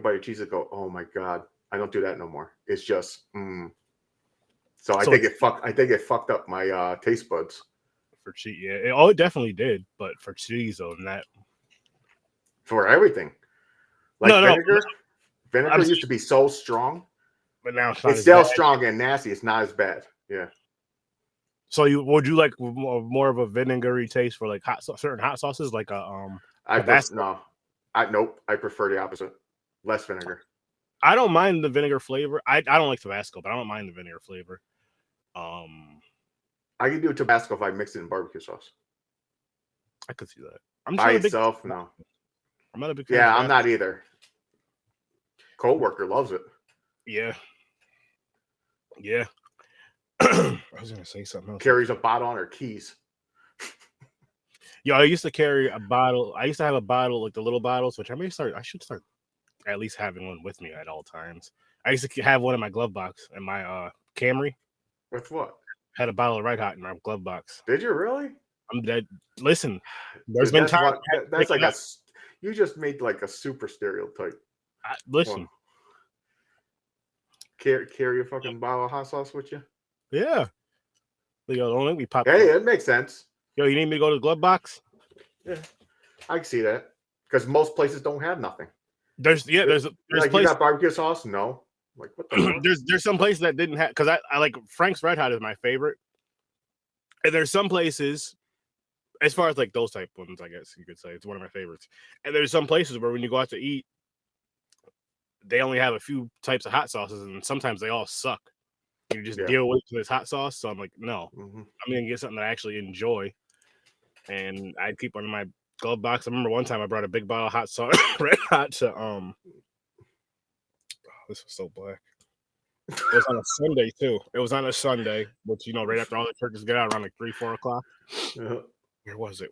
bite of cheese and go, oh my God, I don't do that no more. It's just, So I So think it fucked up my taste buds. for cheese, yeah. It definitely did, but for cheese though, not For everything. Like no. vinegar. Vinegar used to be so strong. But now it's not It's as still bad. strong and nasty. It's not as bad. Yeah. So would you like more of a vinegary taste for like certain hot sauces, like a Tabasco? Nope. I prefer the opposite. Less vinegar. I don't mind the vinegar flavor. I don't like Tabasco, but I don't mind the vinegar flavor. I can do Tabasco if I mix it in barbecue sauce. I could see that. I'm By itself, no. I'm not a big fan. Yeah, I'm not either. Coworker loves it. Yeah. I was gonna say something else. Carries a bottle on her keys. I used to carry a bottle. I used to have a bottle, like the little bottles, which I should start at least having one with me at all times. I used to have one in my glove box in my Camry. With what? Had a bottle of Red Hot in my glove box. Did you really? I'm dead. Listen, there's Dude, been times that's like you just made like a super stereotype. Listen, carry a fucking bottle of hot sauce with you. Yeah. Don't let me pop. Hey, it makes sense. You need me to go to the glove box? Yeah, I can see that because most places don't have nothing. There's like places, you got barbecue sauce? No. Like what the fuck? There's some places that didn't have, because I like Frank's Red Hot is my favorite, and there's some places, as far as like those type ones, I guess you could say it's one of my favorites. And there's some places where when you go out to eat, they only have a few types of hot sauces, and sometimes they all suck. You just deal with this hot sauce. So I'm like, no, I'm gonna get something that I actually enjoy, and I keep one in my glove box. I remember one time I brought a big bottle of hot sauce, Red Hot, to this was so black. It was on a Sunday too. It was on a Sunday, which right after all the churches get out around like 3-4 o'clock. Where was it?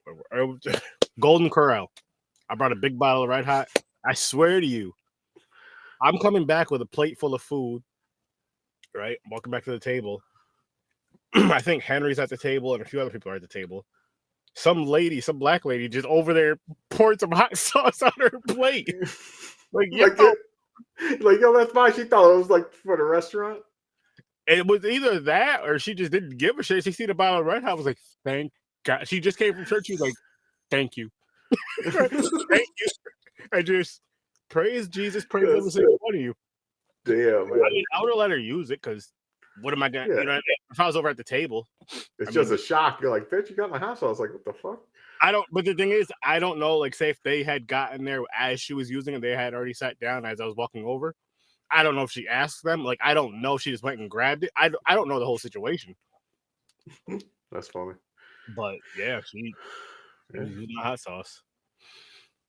Golden Corral. I brought a big bottle of Red Hot. I swear to you, I'm coming back with a plate full of food. Right, I'm walking back to the table. I think Henry's at the table and a few other people are at the table. Some black lady, just over there poured some hot sauce on her plate. Yo, that's fine. She thought it was like for the restaurant. It was either that or she just didn't give a shit. She seen a bottle of Red Hot, was like, thank God. She just came from church. She was like, thank you. Thank you. I just praise Jesus, praise every single one of you. Damn, man. I mean, I would have let her use it because what am I going to, if I was over at the table. It's just a shock. You're like, bitch, you got my hot sauce. Like, what the fuck? But the thing is, I don't know, like, say if they had gotten there as she was using it, they had already sat down as I was walking over. I don't know if she asked them. Like, I don't know if she just went and grabbed it. I don't know the whole situation. That's funny. But, yeah, she was using the hot sauce.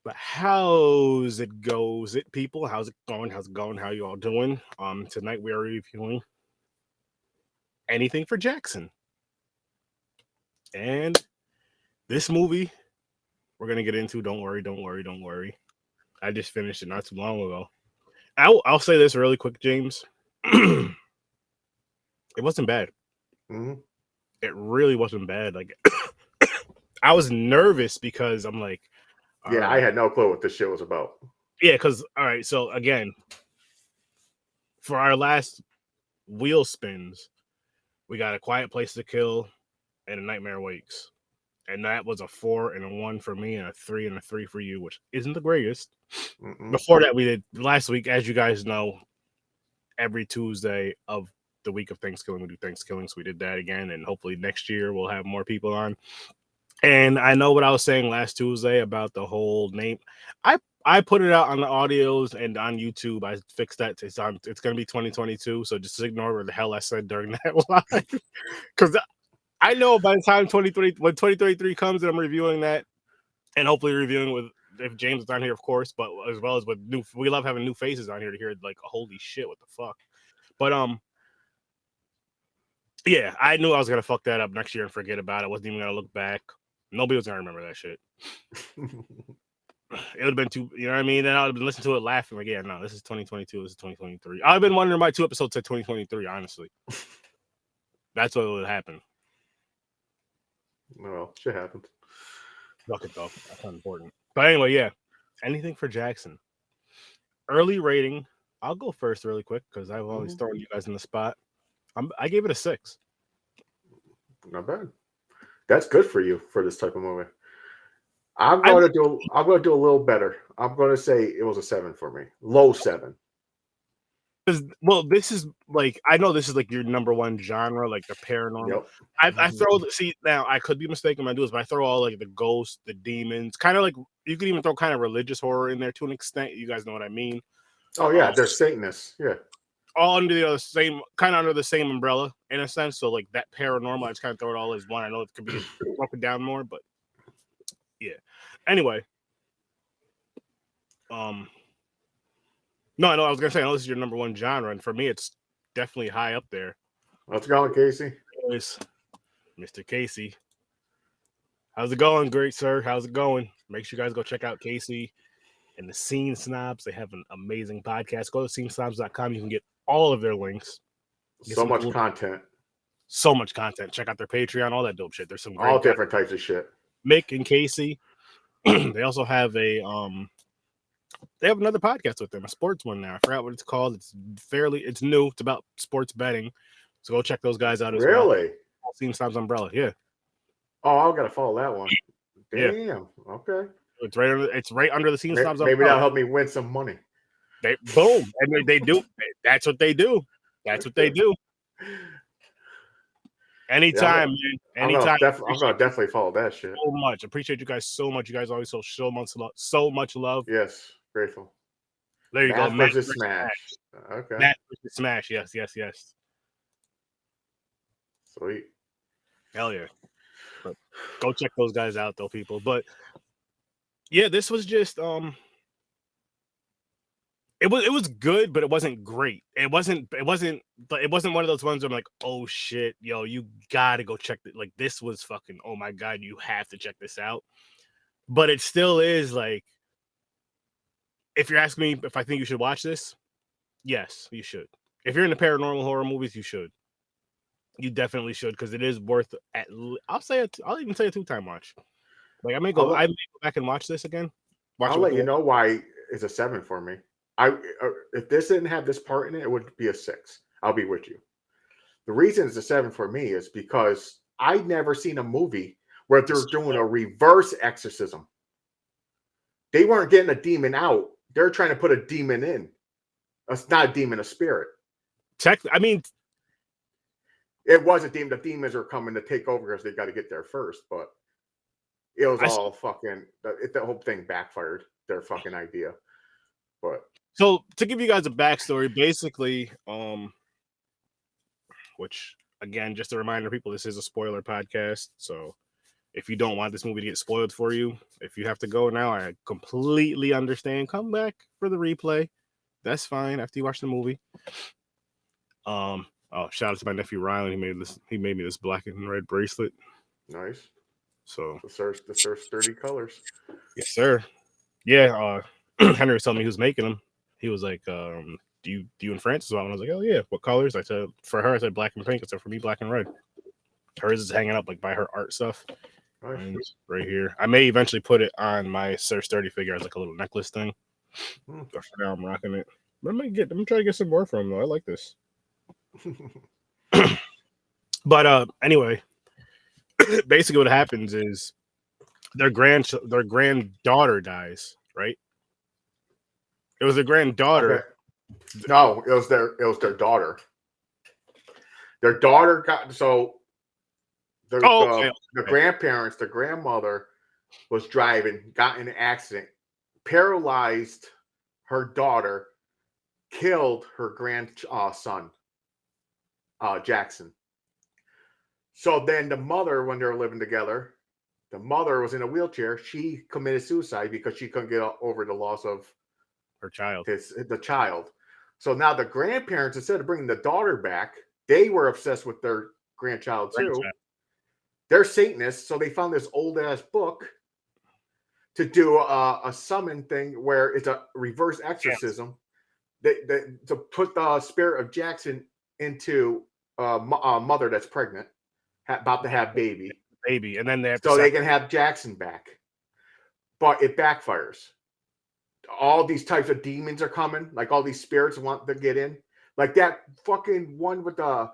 But how's it goes it, people? How's it going? How's it going? How you all doing? Tonight we are reviewing Anything for Jackson. And this movie we're gonna get into. Don't worry. I just finished it not too long ago. I'll say this really quick, James. It wasn't bad. Mm-hmm. It really wasn't bad. Like I was nervous because I'm like, I had no clue what this shit was about. Yeah, because all right, so again, for our last wheel spins, we got A Quiet Place to Kill and A Nightmare Wakes. And that was a 4 and a 1 for me and a 3 and a 3 for you, which isn't the greatest. Before that, we did last week, as you guys know, every Tuesday of the week of Thanksgiving, we do Thanksgiving. So we did that again. And hopefully next year we'll have more people on. And I know what I was saying last Tuesday about the whole name. I put it out on the audios and on YouTube. I fixed that. It's going to be 2022. So just ignore what the hell I said during that live. Because I know by the time 2023 comes and I'm reviewing that, and hopefully reviewing with, if James is on here, of course, but as well as with we love having new faces on here to hear like, holy shit, what the fuck. But yeah, I knew I was gonna fuck that up next year and forget about it. Wasn't even gonna look back. Nobody was gonna remember that shit. It would have been too, you know what I mean? Then I would have been listening to it laughing like, yeah, no, this is 2022, this is 2023. I've been wondering why 2 episodes said 2023, honestly. That's what would happen. Well, shit happens. Fuck it though. That's not important. But anyway, yeah. Anything for Jackson. early rating. I'll go first really quick because I've always thrown you guys in the spot. I gave it a 6. Not bad. That's good for you for this type of movie. I'm going to do a little better. I'm going to say it was a 7 for me. Low 7. Well, this is like, I know this is like your number one genre, like the paranormal. Yep. I throw now I could be mistaken when I do this, but I throw all like the ghosts, the demons, kind of like you could even throw kind of religious horror in there to an extent. You guys know what I mean? Oh yeah, they're Satanists. Yeah. All under the same kind of under the same umbrella in a sense. So like that paranormal, I just kind of throw it all as one. I know it could be broken down more, but yeah. Anyway, no, I know I was gonna say I know this is your number one genre, and for me, it's definitely high up there. Let's go, Casey. Anyways, Mr. Casey, how's it going, great sir? How's it going? Make sure you guys go check out Casey and the Scene Snobs. They have an amazing podcast. Go to scenesnobs.com. You can get all of their links. So much content. So much content. Check out their Patreon, all that dope shit. There's some great all different types of shit. Mick and Casey. They also have they have another podcast with them, a sports one now. I forgot what it's called. It's new. It's about sports betting. So go check those guys out as well. Really? Scene Snobs umbrella. Yeah. Oh, I'll gotta follow that one. Damn. Yeah. Okay. It's right under the Scene Snobs umbrella. Maybe that'll help me win some money. Boom. And they do. That's what they do. That's what they do. Anytime, man. Anytime. I'm gonna definitely follow that shit. So much. Appreciate you guys so much. You guys always show so much love. Yes, grateful. There you go. Matt versus Smash. Okay. Matt versus Smash. Yes. Sweet. Hell yeah. But go check those guys out though, people. But yeah, this was just it was good, but it wasn't great. It wasn't one of those ones where I'm like, oh shit, yo, you gotta go check it. Like this was fucking, oh my god, you have to check this out. But it still is like, if you're asking me if I think you should watch this, yes, you should. If you're into paranormal horror movies, you should. You definitely should, because it is worth I'll even say a 2-time watch. Like I may go back and watch this again. I'll let you know why it's a 7 for me. If this didn't have this part in it, it would be a 6. I'll be with you. The reason it's a 7 for me is because I'd never seen a movie where they're doing a reverse exorcism. They weren't getting a demon out. They're trying to put a demon in. It's not a demon, a spirit. It was a demon. The demons are coming to take over because they got to get there first. But it was all fucking. The whole thing backfired. Their fucking idea. But so to give you guys a backstory, basically, which again, just a reminder, people, this is a spoiler podcast. So if you don't want this movie to get spoiled for you, if you have to go now, I completely understand. Come back for the replay. That's fine after you watch the movie. Oh, shout out to my nephew Rylan. He made me this black and red bracelet. Nice. So the sir sturdy colors. Yes, sir. Yeah. Henry was telling me he was making them. He was like, "Do you and Francis want?" And I was like, "Oh yeah." What colors? I said for her, I said black and pink. I said for me, black and red. Hers is hanging up like by her art stuff. Nice. Right here. I may eventually put it on my Sir Sturdy figure as like a little necklace thing. But for now, I'm rocking it. I'm gonna try to get some more from him though. I like this. But anyway, basically what happens is their granddaughter dies, right? It was their granddaughter. Okay. No, it was their daughter. Their daughter got the grandparents, the grandmother was driving, got in an accident, paralyzed her daughter, killed her grandson, Jackson. So then the mother, when they were living together, the mother was in a wheelchair. She committed suicide because she couldn't get over the loss of her child. The child. So now the grandparents, instead of bringing the daughter back, they were obsessed with their grandchild too. They're Satanists, so they found this old ass book to do a summon thing where it's a reverse exorcism. Yes. To put the spirit of Jackson into a mother that's pregnant, about to have baby, and then they have they can have Jackson back. But it backfires. all these types of demons are coming. Like all these spirits want to get in. Like that fucking one with the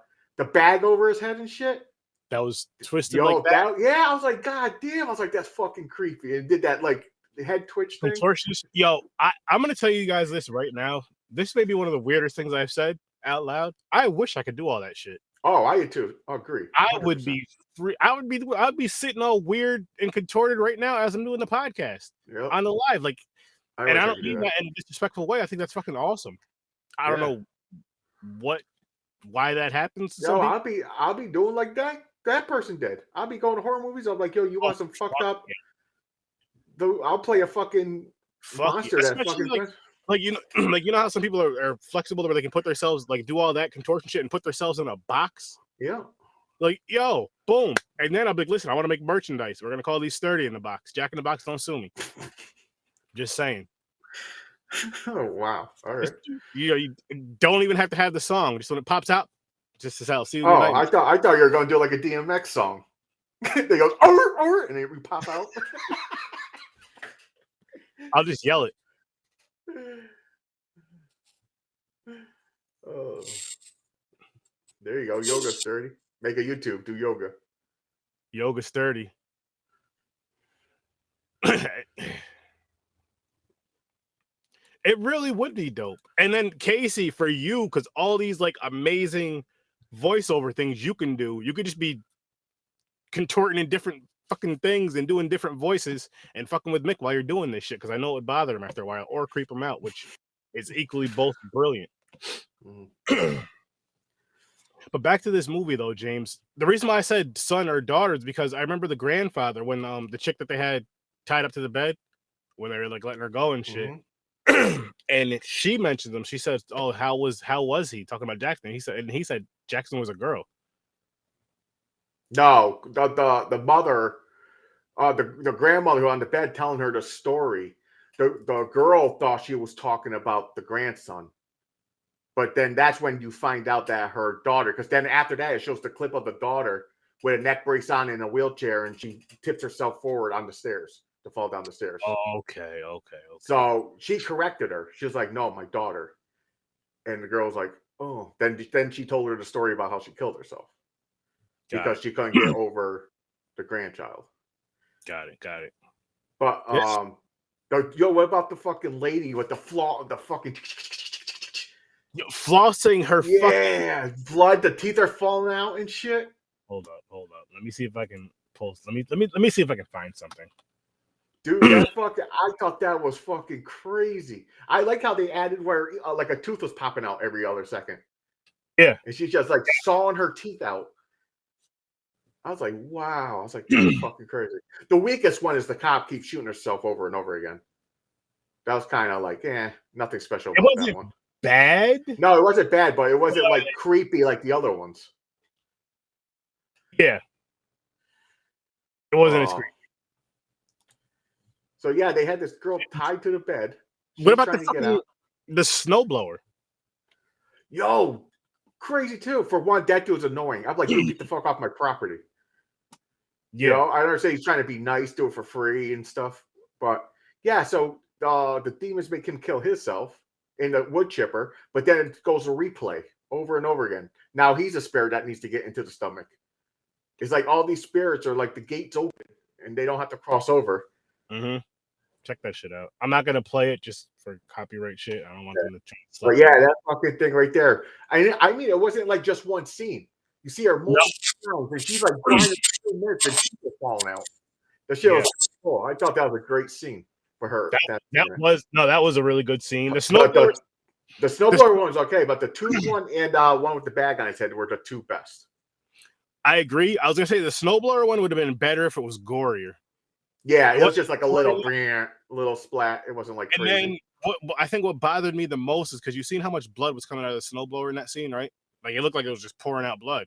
bag over his head and shit. That was twisted Yo, like that. Yeah, I was like, God damn. I was like, that's fucking creepy. And did that like the head twitch thing. Contortionist. Yo, I'm gonna tell you guys this right now. This may be one of the weirdest things I've said out loud. I wish I could do all that shit. Oh, I too agree. 100%. I would be free. I'd be sitting all weird and contorted right now as I'm doing the podcast on the live. Like, and I don't mean that in a disrespectful way. I think that's fucking awesome. I don't know why that happens. Yo, I'll be doing like that person did. I'll be going to horror movies. I'm like, yo, you want some fucked up? I'll play a fucking monster that fucking like you know how some people are flexible where they can put themselves like do all that contortion shit and put themselves in a box. Yeah. Like, yo, boom. And then I'll be like, listen, I want to make merchandise. We're gonna call these Sturdy in the box. Jack in the Box, don't sue me. Just saying. Oh wow. All right. You don't even have to have the song. Just when it pops out, just as hell. See. Oh, I thought you were gonna do like a DMX song. They go oh, and then we pop out. I'll just yell it. Oh, there you go. Yoga Sturdy. Make a YouTube. Do yoga. Yoga Sturdy. It really would be dope. And then Casey, for you, because all these like amazing voiceover things you can do, you could just be contorting in different fucking things and doing different voices and fucking with Mick while you're doing this shit, because I know it would bother him after a while or creep him out, which is equally both brilliant. But back to this movie though, James. The reason why I said son or daughter is because I remember the grandfather when the chick that they had tied up to the bed when they were like letting her go and shit. And she mentioned them. She said, "Oh, how was he?" Talking about Jackson. He said Jackson was a girl. No, the mother, the grandmother who on the bed telling her the story. The girl thought she was talking about the grandson, but then that's when you find out that her daughter. Because then after that, it shows the clip of the daughter with a neck brace on in a wheelchair, and she tips herself forward on the stairs to fall down the stairs. Oh, okay. So she corrected her. She was like, "No, my daughter." And the girl's like, "Oh." Then she told her the story about how she killed herself because she couldn't get over the grandchild. Got it. But yo, what about the fucking lady with the fucking flossing her? Fucking blood. The teeth are falling out and shit. Hold up. Let me see if I can post. Let me see if I can find something. Dude, that fucking, I thought that was fucking crazy. I like how they added where like a tooth was popping out every other second. Yeah. And she's just like sawing her teeth out. I was like, wow. I was like, that's fucking crazy. The weakest one is the cop keeps shooting herself over and over again. That was kind of like, nothing special about that one. Bad? No, it wasn't bad, but it wasn't like creepy like the other ones. Yeah. It wasn't as creepy. So yeah, they had this girl tied to the bed. What about the snowblower? Yo, crazy too. For one, that dude's annoying. I'm like, dude, get the fuck off my property. Yeah. You know, I understand he's trying to be nice, do it for free and stuff. But yeah, so the demons make him kill himself in the wood chipper, but then it goes to replay over and over again. Now he's a spirit that needs to get into the stomach. It's like all these spirits are like the gates open and they don't have to cross over. Check that shit out. I'm not gonna play it just for copyright shit. I don't want them to change stuff. But yeah, that fucking thing right there. I mean, it wasn't like just one scene. You see her multiple times, and she's like crying for 2 minutes, and she's falling out. The shit was cool. I thought that was a great scene for her. That was a really good scene. The snowblower one was okay, but the tooth one and one with the bag on his head were the two best. I agree. I was gonna say the snowblower one would have been better if it was gorier. Yeah, it was just like a little splat. It wasn't like crazy. And then I think what bothered me the most is because you've seen how much blood was coming out of the snowblower in that scene, right? Like it looked like it was just pouring out blood.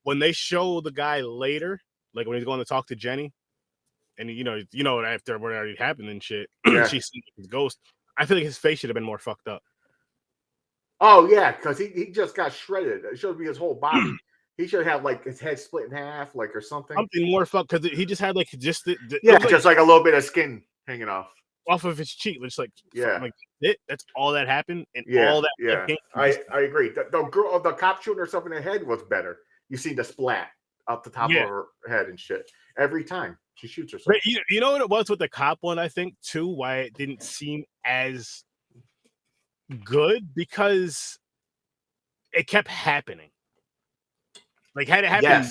When they show the guy later, like when he's going to talk to Jenny, and you know after what already happened and shit, she sees his ghost. I feel like his face should have been more fucked up. Oh yeah, because he just got shredded. It should be his whole body. He should have like his head split in half, like or something. Something more fucked because he just had like just just like a little bit of skin hanging off. off of his cheek. It's like, Yeah. like that's all that happened, and Yeah, all that yeah. came I agree. The girl, the cop shooting herself in the head was better. You see the splat up the top of her head and shit every time she shoots herself. But you know what it was with the cop one, I think too, why it didn't seem as good, because it kept happening. Like, had it happened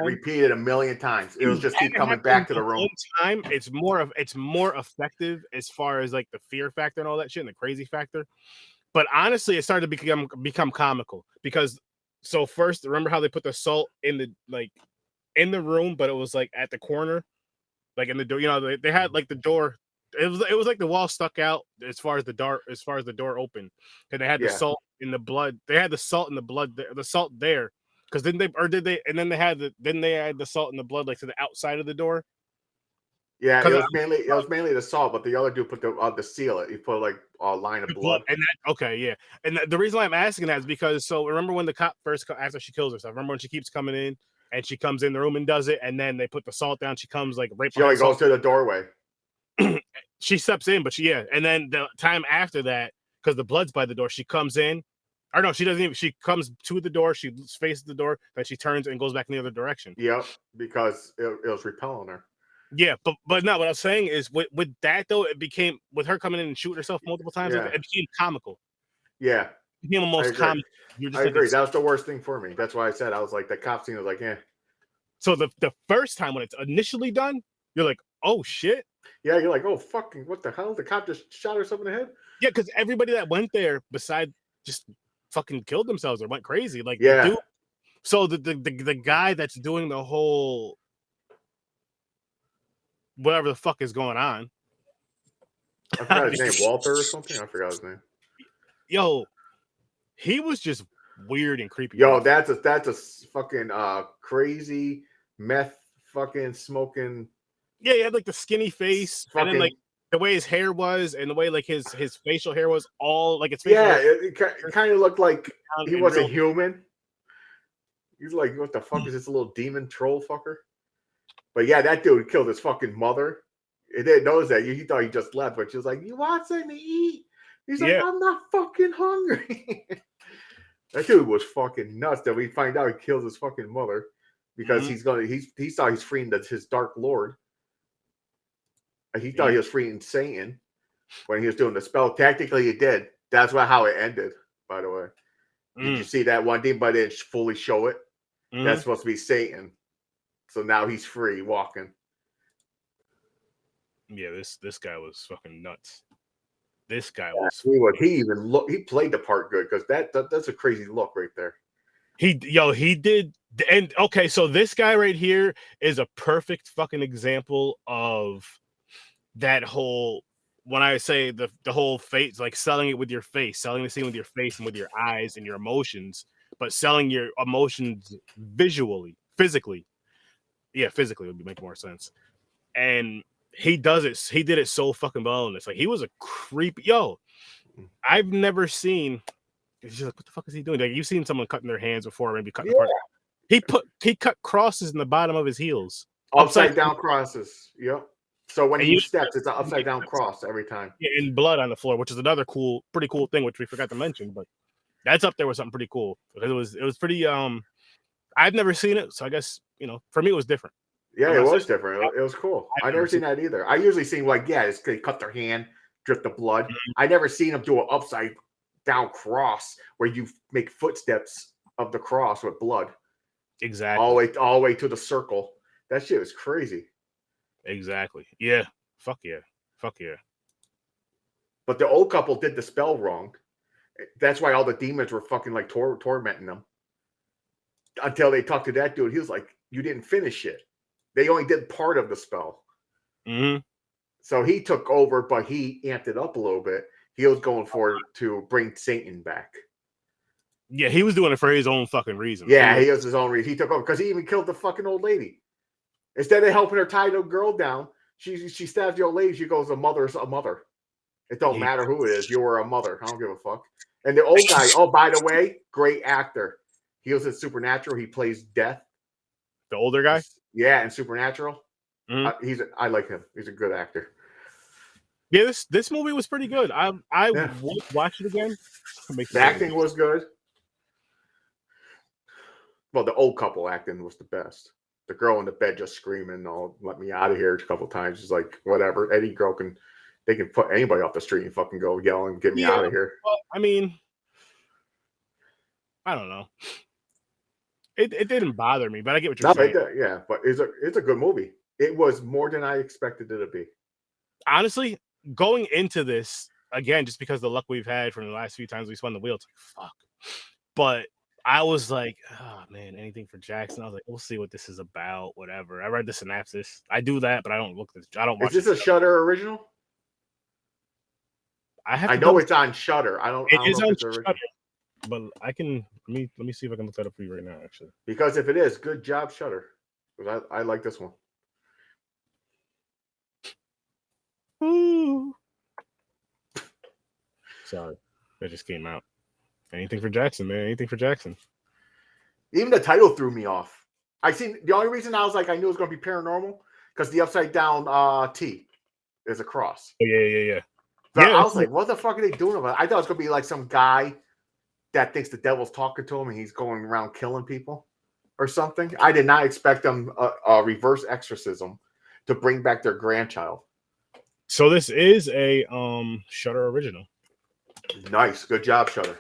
repeated a million times. It was just keep coming back to the room. One time, it's more effective as far as like the fear factor and all that shit and the crazy factor. But honestly, it started to become comical, because so first, remember how they put the salt in the room, but it was like at the corner, like in the door. You know, they had like the door. It was like the wall stuck out as far as the door open, and they had the salt in the blood. They had the salt in the blood, the salt there. Because then they had the salt in the blood like to the outside of the door. Yeah, it was mainly the salt, but the other dude put the seal it. He put like a line of blood. And and the reason why I'm asking that is because, so remember when the cop first after she kills herself, remember when she keeps coming in and she comes in the room and does it, and then they put the salt down. She comes like right. She only goes to the doorway. She steps in, but and then the time after that, because the blood's by the door, she comes in. Or no, she doesn't even. She comes to the door. She faces the door. Then she turns and goes back in the other direction. Yep, because it was repelling her. Yeah, but no. What I'm saying is, with that though, it became, with her coming in and shooting herself multiple times. It became comical. Yeah, it became almost comical. I agree. That was the worst thing for me. That's why I said I was like, the cop scene was like, yeah. So the first time when it's initially done, you're like, oh shit. Yeah, you're like, oh fucking, what the hell? The cop just shot herself in the head. Yeah, because everybody that went there, besides just fucking killed themselves or went crazy. Like, so the guy that's doing the whole whatever the fuck is going on. I forgot his name, Walter or something. I forgot his name. Yo, he was just weird and creepy. Yo, that's a fucking crazy meth fucking smoking. Yeah, he had like the skinny face, and then like the way his hair was, and the way like his facial hair was all like its. Yeah, it kind of looked like he wasn't human. He's like, what the fuck is this little demon troll fucker? But yeah, that dude killed his fucking mother. He didn't notice that. He thought he just left, but she was like, "You want something to eat?" He's like, "I'm not fucking hungry." That dude was fucking nuts. That we find out he kills his fucking mother because he thought he's freeing his dark lord. He thought he was freeing Satan when he was doing the spell. Technically, he did. That's how it ended. By the way, did you see that one demon? But it didn't fully show it. That's supposed to be Satan. So now he's free walking. Yeah, this guy was fucking nuts. This guy was. He played the part good, because that's a crazy look right there. He did. And okay, so this guy right here is a perfect fucking example of that whole, when I say the whole face, like selling it with your face, selling the scene with your face and with your eyes and your emotions, but selling your emotions physically. Yeah, physically would make more sense. And he did it so fucking well in this. Like, he was a creepy. I've never seen. It's just like, what the fuck is he doing? Like, you've seen someone cutting their hands before, maybe cutting apart. He cut crosses in the bottom of his heels. Upside down crosses. Yep. So when he steps, it's an upside down cross every time. Yeah, in blood on the floor, which is another pretty cool thing, which we forgot to mention, but that's up there with something pretty cool. Because it was pretty. I've never seen it, so I guess, for me it was different. Yeah, it was different. It was cool. I never seen that either. I usually see they cut their hand, drip the blood. I never seen them do an upside down cross where you make footsteps of the cross with blood. Exactly. All the way to the circle. That shit was crazy. Exactly. Yeah. Fuck yeah. Fuck yeah. But the old couple did the spell wrong. That's why all the demons were fucking like tormenting them. Until they talked to that dude. He was like, you didn't finish it. They only did part of the spell. So he took over, but he amped it up a little bit. He was going to bring Satan back. Yeah, he was doing it for his own fucking reason. Yeah, he was his own reason. He took over because he even killed the fucking old lady. Instead of helping her tie the girl down, she stabs the old lady. She goes, a mother's a mother. It don't matter who it is. You were a mother. I don't give a fuck. And the old guy, oh, by the way, great actor. He was in Supernatural. He plays Death. The older guy? Yeah, in Supernatural. I like him. He's a good actor. Yeah, this movie was pretty good. I Yeah. would watch it again. The acting was good. Well, the old couple acting was the best. The girl in the bed just screaming, "Oh, let me out of here!" a couple times. She's like, "Whatever." Any girl can, they can put anybody off the street and fucking go yelling, "Get me out of here!" Well, I mean, I don't know. It didn't bother me, but I get what you're saying. Yeah, but it's a good movie. It was more than I expected it to be. Honestly, going into this again, just because of the luck we've had from the last few times we spun the wheel, it's like fuck. But I was like, oh man, anything for Jackson. I was like, we'll see what this is about. Whatever. I read the synopsis. I do that, but I don't look. I don't watch. Is this a Shudder original? I know it's on Shudder. I don't know if it's original. But I can let me see if I can look that up for you right now. Actually, because if it is, good job, Shudder. Because I like this one. Ooh. Sorry, that just came out. Anything for Jackson, man. Anything for Jackson. Even the title threw me off. The only reason I was like, I knew it was going to be paranormal because the upside down T is a cross. Oh, yeah. So I was like, what the fuck are they doing about it? I thought it was going to be like some guy that thinks the devil's talking to him and he's going around killing people or something. I did not expect them a reverse exorcism to bring back their grandchild. So this is a Shudder original. Nice. Good job, Shudder.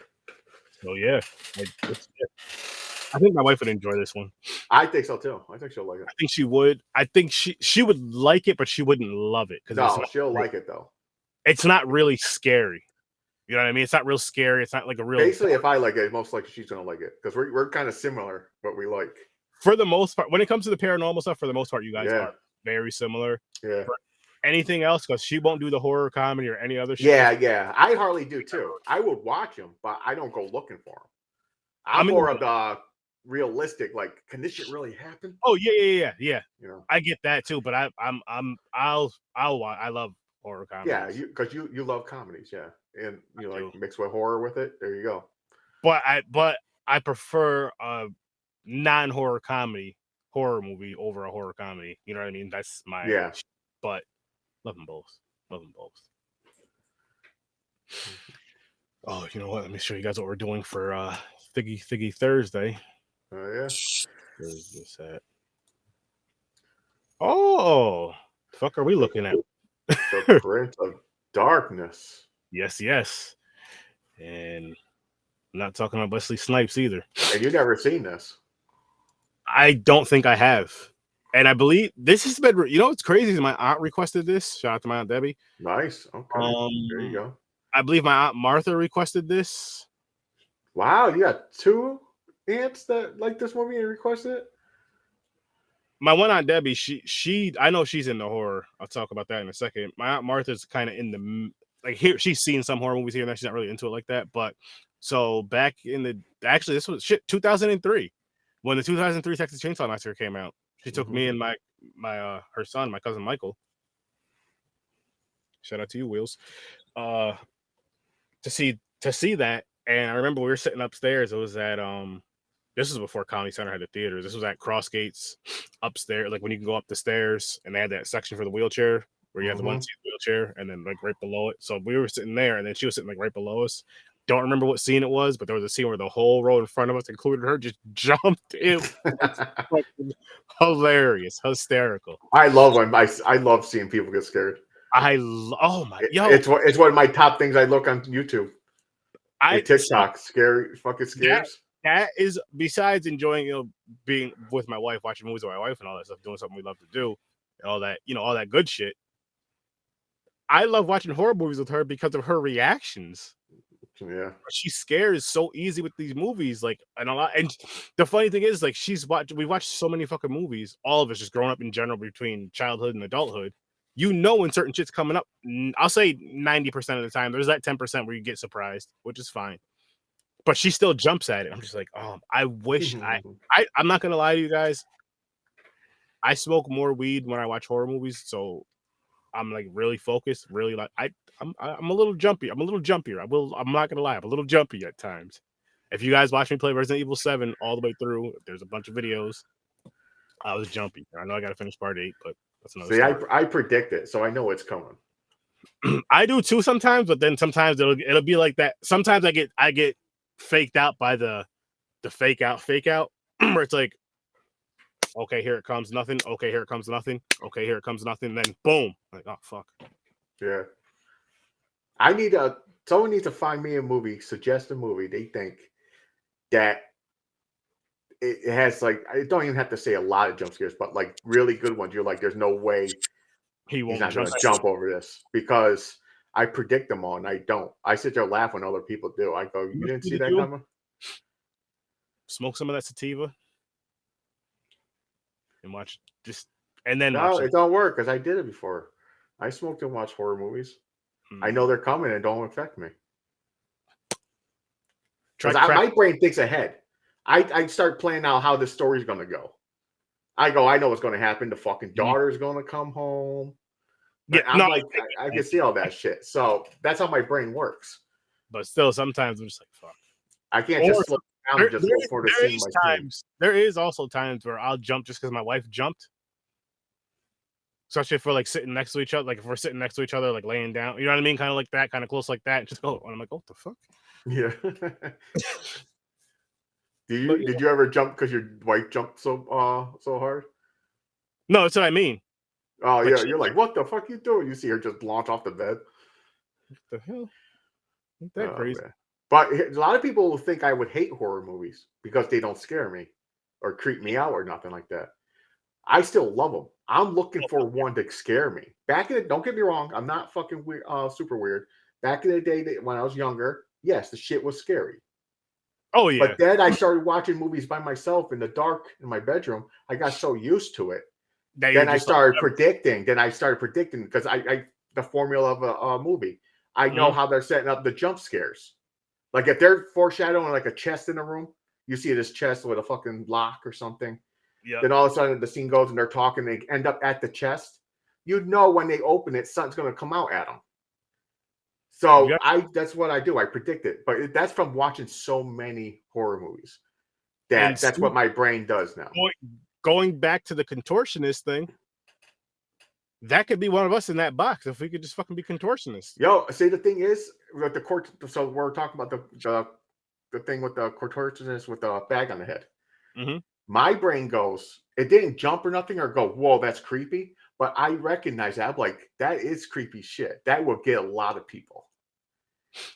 So yeah. I think my wife would enjoy this one. I think so too. I think she'll like it. I think she would. I think she would like it, but she wouldn't love it. No, she'll like it though. It's not really scary. You know what I mean? It's not real scary. It's not like a real. Basically, if I like it, most likely she's gonna like it because we're kind of similar. What we like for the most part, when it comes to the paranormal stuff, for the most part, you guys are very similar. Yeah. For anything else, because she won't do the horror comedy or any other shit. Yeah. I hardly do too. I would watch them, but I don't go looking for them. I'm more of the realistic. Like, can this shit really happen? Oh yeah. You know, I get that too, but I love horror comedies. Yeah, because you love comedies, yeah, and you like mix with horror with it. There you go. But I prefer a non-horror horror movie over a horror comedy. You know what I mean? That's my But love them both. Oh, you know what? Let me show you guys what we're doing for Thiggy Thursday. Oh yeah. Where's this at? Oh, the fuck are we looking at? The Prince of Darkness. Yes. And I'm not talking about Wesley Snipes either. And you've never seen this? I don't think I have. And I believe this has been, you know, what's crazy is my aunt requested this. Shout out to my Aunt Debbie. Nice. Okay. There you go. I believe my Aunt Martha requested this. Wow, you got two aunts that like this movie and requested it? My one Aunt Debbie, she I know she's into horror. I'll talk about that in a second. My Aunt Martha's kind of in the like here. She's seen some horror movies here and there. She's not really into it like that. But so back in this was 2003 when the 2003 Texas Chainsaw Massacre came out. She took me and my her son, my cousin Michael. Shout out to you, Wheels. To see that, and I remember we were sitting upstairs. It was at this was before Comedy Center had the theaters. This was at Crossgates upstairs, like when you can go up the stairs, and they had that section for the wheelchair where you had the one seat wheelchair, and then like right below it. So we were sitting there, and then she was sitting like right below us. Don't remember what scene it was, but there was a scene where the whole row in front of us, including her, just jumped in. Hilarious, hysterical. I love when I love seeing people get scared. It's one of my top things I look on YouTube. TikTok, scary fucking scares. That is, besides enjoying, you know, being with my wife, watching movies with my wife and all that stuff, doing something we love to do, and all that, you know, all that good shit. I love watching horror movies with her because of her reactions. Yeah, she scares so easy with these movies, like, and a lot. And the funny thing is, like, we watched so many fucking movies, all of us just growing up in general between childhood and adulthood. You know when certain shit's coming up. I'll say 90% of the time. There's that 10% where you get surprised, which is fine. But she still jumps at it. I'm just like, oh, I wish I'm not gonna lie to you guys. I smoke more weed when I watch horror movies, so I'm like really focused, really like I'm a little jumpy. I'm a little jumpier. I'm not gonna lie, I'm a little jumpy at times. If you guys watch me play Resident Evil 7 all the way through, there's a bunch of videos. I was jumpy. I know I gotta finish part 8, but that's another story. I predict it, so I know it's coming. I do too sometimes, but then sometimes it'll be like that. Sometimes I get faked out by the fake out, where it's like, okay, here it comes, nothing. Okay, here it comes, nothing. Okay, here it comes, nothing. Then boom, like, oh fuck. Yeah. Someone needs to find me a movie, suggest a movie they think that it has, like, I don't even have to say a lot of jump scares, but like really good ones. You're like, there's no way He he's won't not going jump. to jump over this, because I predict them all and I don't. I sit there and laugh when other people do. I go, you didn't see that coming? Smoke some of that sativa and watch just, and then No, watch it don't work, because I did it before. I smoked and watched horror movies. I know they're coming and don't affect me. Because my brain thinks ahead. I start planning out how this story's going to go. I know what's going to happen. The fucking daughter's going to come home. Yeah, I'm like, I can see all that shit. So that's how my brain works. But still, sometimes I'm just like, fuck. I can't just slow down and just look for the scene. There is also times where I'll jump just because my wife jumped. Especially if we're like sitting next to each other, like if we're sitting next to each other, like laying down, you know what I mean? Kind of like that, kind of close like that. And just go, and I'm like, what the fuck? Yeah. Did you ever jump because your wife jumped so hard? No, that's what I mean. Oh like, yeah, you're like, what the fuck you doing? You see her just launch off the bed. What the hell? Ain't that crazy? Man. But a lot of people will think I would hate horror movies because they don't scare me or creep me out or nothing like that. I still love them. I'm looking for one to scare me. Don't get me wrong, I'm not fucking weird, super weird. Back in the day when I was younger, yes, the shit was scary. Oh yeah. But then I started watching movies by myself in the dark in my bedroom. I got so used to it. Then I started predicting. Because I the formula of a movie. I know how they're setting up the jump scares. Like if they're foreshadowing like a chest in a room, you see this chest with a fucking lock or something. Yep. Then all of a sudden the scene goes and they're talking. They end up at the chest. You know when they open it, something's going to come out at them. So that's what I do. I predict it, but that's from watching so many horror movies. That's what my brain does now. Going back to the contortionist thing, that could be one of us in that box if we could just fucking be contortionists. Yo, see, the thing is with the court. So we're talking about the thing with the contortionist with the bag on the head. Mm-hmm. My brain goes, it didn't jump or nothing or go, whoa, that's creepy. But I recognize that. I'm like, that is creepy shit. That will get a lot of people.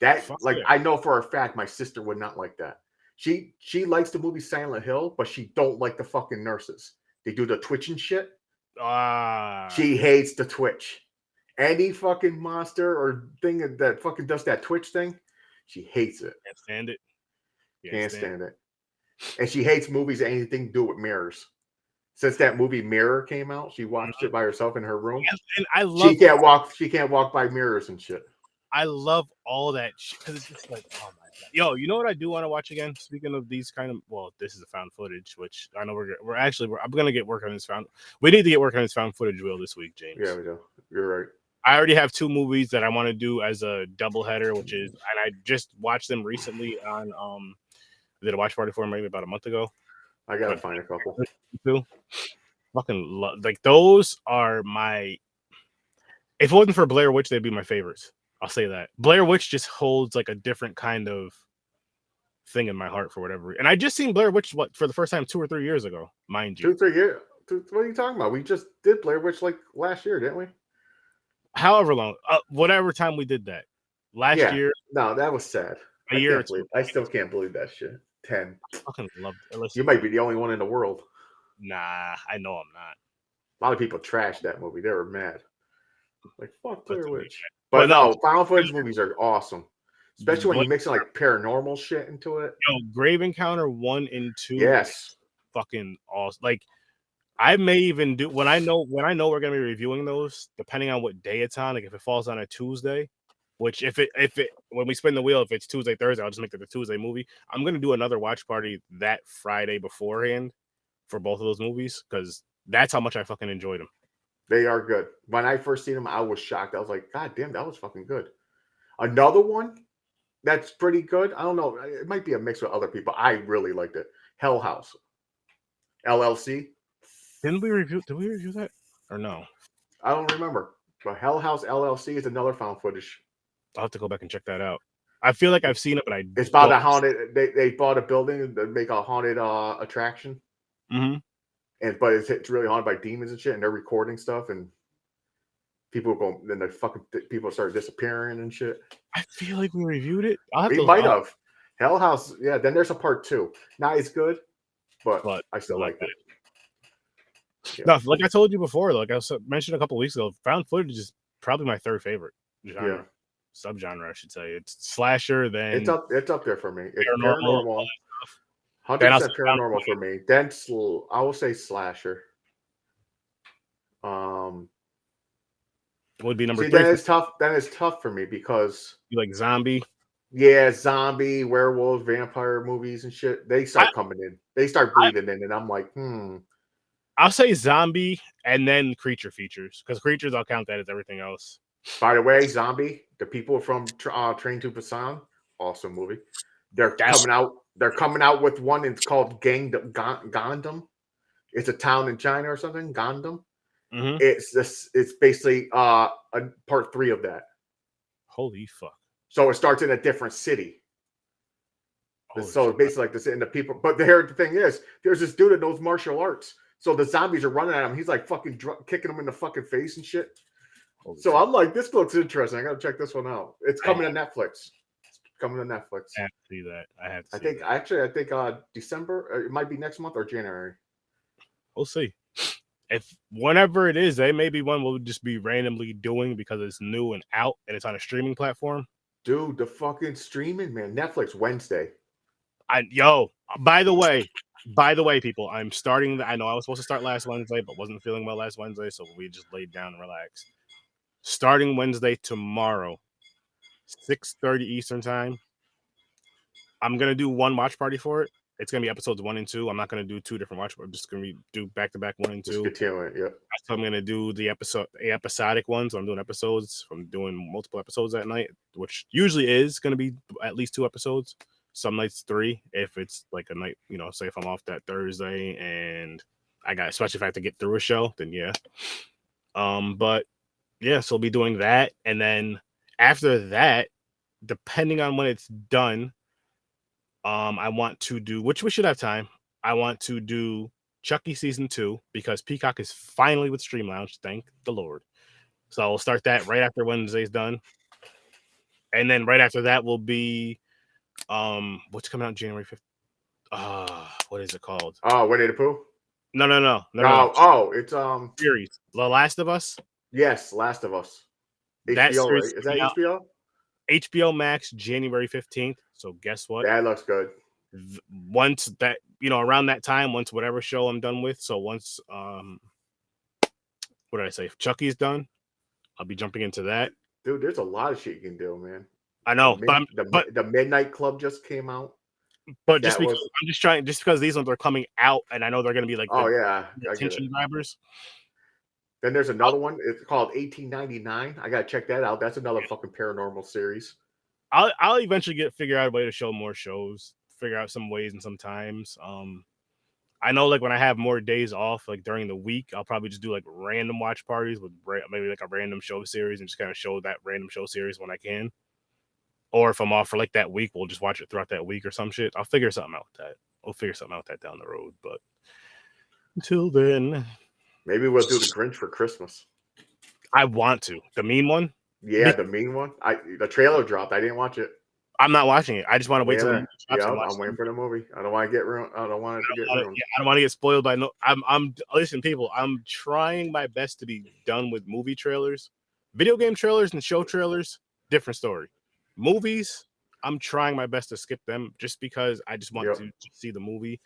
I know for a fact my sister would not like that. She likes the movie Silent Hill, but she don't like the fucking nurses. They do the twitching shit. She hates the twitch. Any fucking monster or thing that fucking does that twitch thing, she hates it. Can't stand it. Can't stand it. And she hates movies that anything to do with mirrors. Since that movie Mirror came out, she watched it by herself in her room. And I love she can't walk by mirrors and shit. I love all that shit because it's just like, oh my god. Yo, you know what I do want to watch again? Speaking of these kind of, well, this is a found footage, which I know I'm gonna get work on this we need to get work on this found footage wheel this week, James. Yeah, we do. You're right. I already have 2 movies that I want to do as a double header, and I just watched them recently on I did a watch party for them maybe about a month ago. I gotta find a couple. Fucking like those are my. If it wasn't for Blair Witch, they'd be my favorites. I'll say that. Blair Witch just holds like a different kind of thing in my heart for whatever reason. And I just seen Blair Witch for the first time 2 or 3 years ago, mind you. 2 or 3 years. What are you talking about? We just did Blair Witch like last year, didn't we? However long, whatever time we did that last year. No, that was sad. A year or 2. I still can't believe that shit. 10. I fucking loved it. You might be the only one in the world. Nah, I know I'm not. A lot of people trashed that movie. They were mad. Like, fuck Blair Witch. But no, found footage movies are awesome. Especially when you mix like paranormal shit into it. Yo, Grave Encounter 1 and 2. Yes. Fucking awesome. Like, I may even do when I know we're gonna be reviewing those, depending on what day it's on. Like if it falls on a Tuesday, which if it when we spin the wheel, if it's Tuesday, Thursday, I'll just make it the Tuesday movie. I'm gonna do another watch party that Friday beforehand for both of those movies because that's how much I fucking enjoyed them. They are good. When I first seen them, I was shocked. I was like, God damn, that was fucking good. Another one that's pretty good. I don't know. It might be a mix with other people. I really liked it. Hell House. LLC. Did we review that or no? I don't remember. But Hell House LLC is another found footage. I'll have to go back and check that out. I feel like I've seen it, but I It's about don't. a haunted. They bought a building to make a haunted attraction, Mhm. but it's really haunted by demons and shit, and they're recording stuff, and people go, then the fucking people start disappearing and shit. I feel like we reviewed it. I'll have We to, might have. Hell House, yeah. Then there's a part 2. Not as good, but I still liked it. Yeah. No, like I told you before, like I mentioned a couple weeks ago, found footage is probably my third favorite genre. Subgenre, I should say. It's slasher, then it's up there for me. It's paranormal 100% paranormal for me. Then I will say slasher. Would be number 3. Then it's tough. Then it's tough for me because you like zombie. Yeah, zombie, werewolf, vampire movies and shit. They start coming in. They start breathing in, and I'm like, I'll say zombie and then creature features, because creatures I'll count that as everything else. By the way, Zombie, the people from Train to Busan, awesome movie. They're coming out. They're coming out with one. It's called Gandam. It's a town in China or something. Gandam. Mm-hmm. It's basically a part 3 of that. Holy fuck! So it starts in a different city. So basically like this, and the people. But the thing is, there's this dude that knows martial arts. So the zombies are running at him. He's like fucking kicking them in the fucking face and shit. So I'm like, this looks interesting. I gotta check this one out. It's coming to Netflix. It's coming to Netflix. I have to see that. I think December. It might be next month or January. We'll see. If whenever it is, maybe one we'll just be randomly doing because it's new and out and it's on a streaming platform. Dude, the fucking streaming, man. Netflix Wednesday. By the way, people, I'm starting. I know I was supposed to start last Wednesday, but wasn't feeling well last Wednesday, so we just laid down and relaxed. Starting Wednesday tomorrow, 6:30 Eastern time. I'm gonna do one watch party for it. It's gonna be episodes 1 and 2. I'm not gonna do 2 different watch parties. I'm just gonna do back-to-back 1 and 2. Just continue it, yeah. So I'm gonna do the episodic ones. So I'm doing episodes. I'm doing multiple episodes that night, which usually is gonna be at least 2 episodes. Some nights 3 if it's like a night, say if I'm off that Thursday and especially if I have to get through a show, then yeah. But yeah, so we'll be doing that. And then after that, depending on when it's done, I want to do, which we should have time. I want to do Chucky season 2 because Peacock is finally with Stream Lounge. Thank the Lord. So I'll start that right after Wednesday's done. And then right after that will be what's coming out January 5th? What is it called? Winnie the Pooh? No. Oh, it's series. The Last of Us? Yes, Last of Us. That HBO, right? Is that HBO? HBO Max January 15th. So guess what? That looks good. Once that, around that time, once whatever show I'm done with. So once what did I say? If Chucky's done, I'll be jumping into that. Dude, there's a lot of shit you can do, man. I know, but the Midnight Club just came out. But just because these ones are coming out, and I know they're going to be like attention grabbers. Then there's another one. It's called 1899. I gotta check that out. That's another fucking paranormal series. I'll eventually figure out a way to show more shows. Figure out some ways and some times. I know like when I have more days off, like during the week, I'll probably just do like random watch parties with maybe like a random show series and just kind of show that random show series when I can. Or if I'm off for like that week, we'll just watch it throughout that week or some shit. I'll figure something out with that. We'll figure something out with that down the road. But until then, maybe we'll do the Grinch for Christmas. I want to. The mean one? Yeah, the mean one. The trailer dropped. I didn't watch it. I'm not watching it. I just want to wait till the I'm waiting for the movie. I don't want to get ruined. I don't want it to get ruined. I don't want to get spoiled by listen, people, I'm trying my best to be done with movie trailers. Video game trailers and show trailers, different story. Movies, I'm trying my best to skip them just because I just want to see the movie.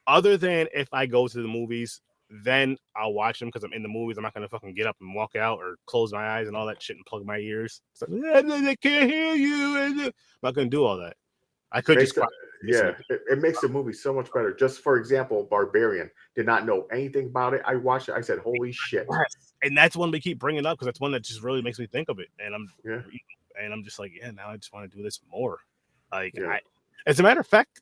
Other than if I go to the movies, then I'll watch them because I'm in the movies. I'm not going to fucking get up and walk out or close my eyes and all that shit and plug my ears. It's like, I can't hear you. I'm not going to do all that. I could just... It makes the movie so much better. Just for example, Barbarian. Did not know anything about it. I watched it. I said, holy shit. And that's one we keep bringing up because that's one that just really makes me think of it. And I'm just like, now I just want to do this more. As a matter of fact,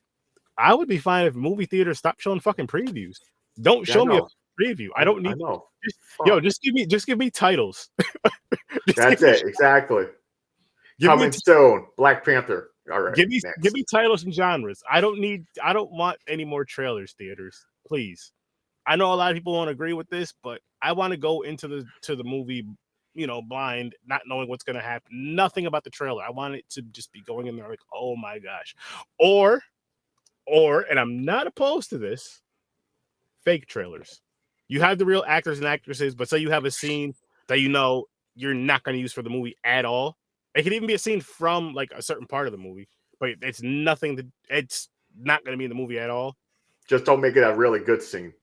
I would be fine if movie theaters stopped showing fucking previews. Don't show me a preview. I don't I need. know. Just give me titles. That's it. Exactly. Coming soon. Black Panther. All right. Give me titles and genres. I don't want any more trailers, theaters. Please. I know a lot of people won't agree with this, but I want to go into the movie, blind, not knowing what's gonna happen. Nothing about the trailer. I want it to just be going in there like, oh my gosh. Or, and I'm not opposed to this, fake trailers. You have the real actors and actresses, but say you have a scene that you're not going to use for the movie at all. It could even be a scene from like a certain part of the movie, but it's not going to be in the movie at all. Just don't make it a really good scene,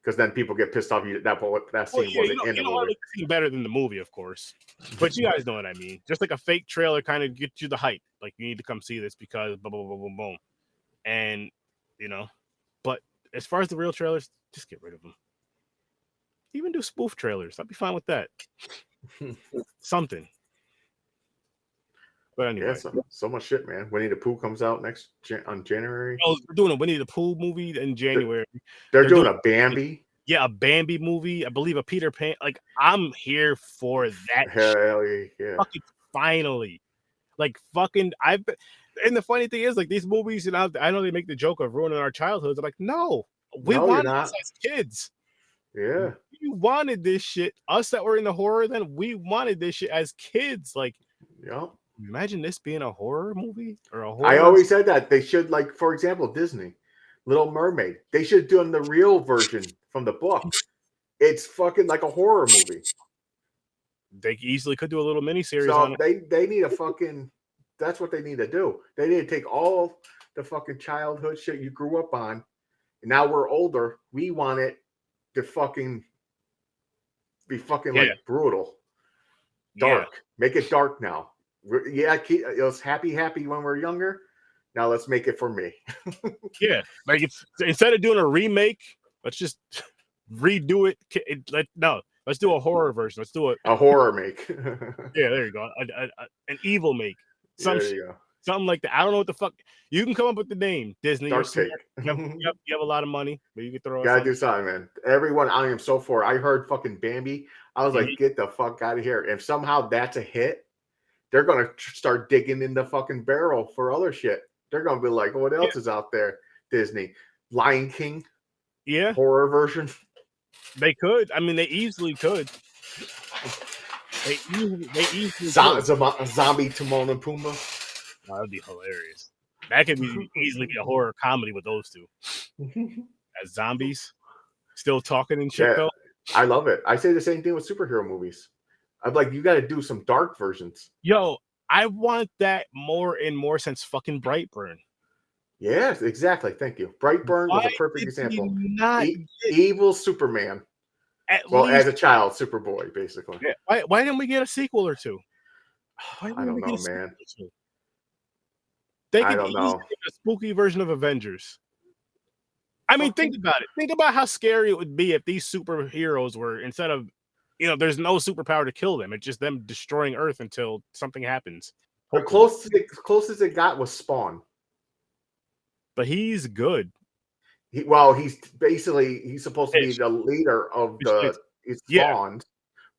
because then people get pissed off. That scene wasn't in the movie. Make the scene better than the movie, of course, but you guys know what I mean. Just like a fake trailer, kind of get you the hype. Like, you need to come see this because boom, boom, boom, boom, boom, and But as far as the real trailers, just get rid of them. Even do spoof trailers. I'd be fine with that. Something. But anyway. Yeah, so much shit, man. Winnie the Pooh comes out on January. Oh, they're doing a Winnie the Pooh movie in January. They're doing a Bambi. Yeah, a Bambi movie. I believe a Peter Pan. Like, I'm here for that. Hell yeah. Fucking finally. Like, fucking, and the funny thing is, like, these movies, I know they make the joke of ruining our childhoods. I'm like, no, we wanted this as kids. Yeah. We wanted this shit. Us that were in the horror then, we wanted this shit as kids. Like, yeah. Imagine this being a horror movie or a horror. I always said that they should, like, for example, Disney, Little Mermaid. They should do the real version from the book. It's fucking like a horror movie. They easily could do a little miniseries so on it. They need a fucking. That's what they need to do. They need to take all the fucking childhood shit you grew up on, and now we're older. We want it to fucking be fucking like brutal, dark. Yeah. Make it dark now. It was happy when we were younger. Now let's make it for me. Yeah, like instead of doing a remake, let's just redo it. Let's do a horror version. Let's do a horror make. Yeah, there you go. An evil make. There you go. Something like that. I don't know what the fuck. You can come up with the name, Disney. Dark take. You have a lot of money, but you can throw. Gotta do something, man. Everyone, I am so for. I heard fucking Bambi. I was like, get the fuck out of here. If somehow that's a hit, they're gonna start digging in the fucking barrel for other shit. They're gonna be like, what else is out there? Disney, Lion King, horror version. They could. I mean, they easily could. They easily zombie Timon and Pumbaa. Oh, that'd be hilarious. That could be easily be a horror comedy with those two as zombies, still talking and shit. Though I love it. I say the same thing with superhero movies. I'm like, you got to do some dark versions. Yo, I want that more and more since fucking Brightburn. Yes, exactly. Thank you. Brightburn was a perfect example. Evil Superman. As a child, Superboy, basically. Yeah. Why didn't we get a sequel or two? I don't know, man. They could easily get a spooky version of Avengers. I mean, think about it. Think about how scary it would be if these superheroes were, instead of, there's no superpower to kill them. It's just them destroying Earth until something happens. The closest it got was Spawn. But he's good. He's supposed to be the leader of Spawn.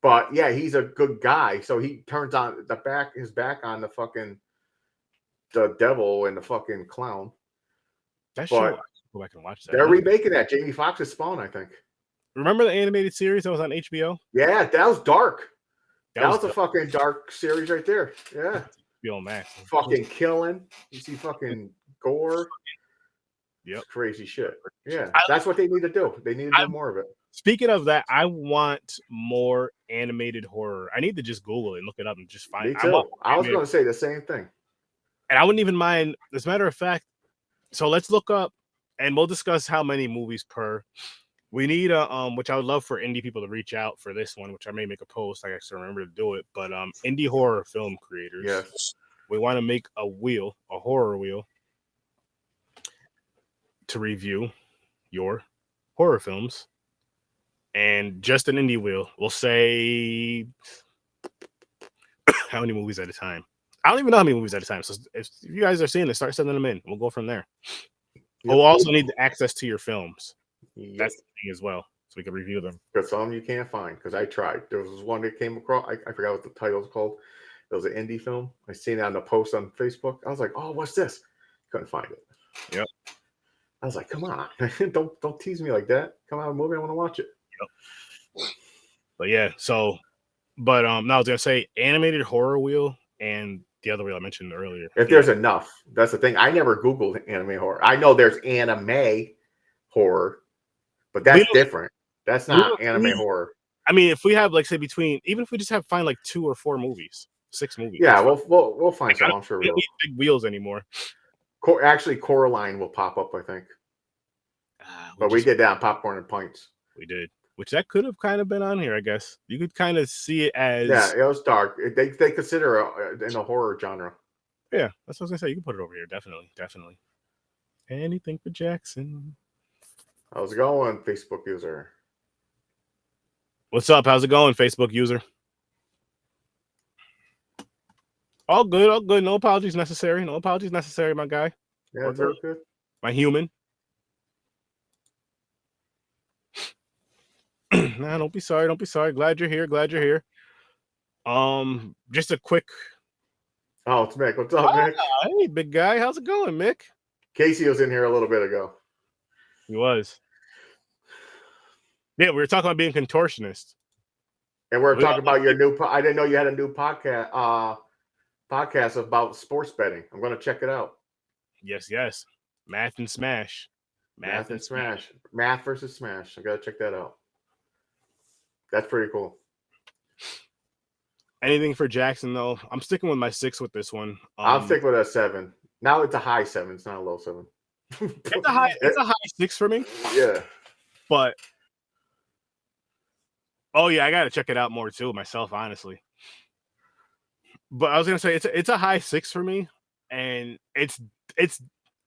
But yeah, he's a good guy. So he turns on his back on the fucking the devil and the fucking clown. That show, go back and watch that. They're remaking that. Jamie Foxx's Spawn, I think. Remember the animated series that was on HBO? Yeah, that was dark. That was a fucking dark series right there. Yeah. HBO Max. Fucking killing. You see fucking gore. Yep. It's crazy shit. Yeah. That's what they need to do. They need to do more of it. Speaking of that, I want more animated horror. I need to just Google it and look it up and just find it. Me too. I was going to say the same thing. And I wouldn't even mind, as a matter of fact, so let's look up and we'll discuss how many movies per. We need which I would love for indie people to reach out for this one, which I may make a post. I actually remember to do it, but indie horror film creators. Yes. We want to make a horror wheel, to review your horror films, and just an indie wheel. We'll say how many movies at a time. I don't even know how many movies at a time. So if you guys are seeing this, start sending them in. We'll go from there. Yep. We'll also need access to your films. Yep. That's the thing as well. we can review them. Because some you can't find. Because I tried. There was one that came across. I forgot what the title was called. It was an indie film. I seen it on the post on Facebook. I was like, oh, what's this? Couldn't find it. Yep. I was like, come on, don't tease me like that. Come on, movie, I want to watch it. Yep. But yeah, so, but no, I was gonna say animated horror wheel and the other wheel I mentioned earlier. If there's enough, that's the thing. I never Googled anime horror. I know there's anime horror, but that's different. That's not anime horror. I mean, if we have like say even if we just find like 2 or 4 movies, 6 movies. Yeah, we'll find some. I'm sure we don't need big wheels anymore. Actually, Coraline will pop up, I think. But we did that on Popcorn and Pints. We did, which that could have kind of been on here, I guess. You could kind of see it as it was dark. They consider it in the horror genre. Yeah, that's what I was gonna say. You can put it over here, definitely. Anything for Jackson. How's it going, Facebook user? What's up? How's it going, Facebook user? All good. No apologies necessary. No apologies necessary, my guy. Yeah, it's all good. My human. Nah, don't be sorry. Glad you're here. Just a quick. Oh, it's Mick. What's up, Mick? Hey, big guy. How's it going, Mick? Casey was in here a little bit ago. He was. Yeah, we were talking about being contortionist. And we were talking about your new. I didn't know you had a new podcast. Podcast about sports betting. I'm going to check it out. Yes. Math and Smash. Math and Smash. Math versus Smash. I got to check that out. That's pretty cool. Anything for Jackson though? I'm sticking with my 6 with this one. I'll stick with a 7. Now it's a high 7. It's not a low 7. It's a high 6 for me. Yeah. But oh yeah, I got to check it out more too myself, honestly. But I was gonna say it's a high 6 for me, and it's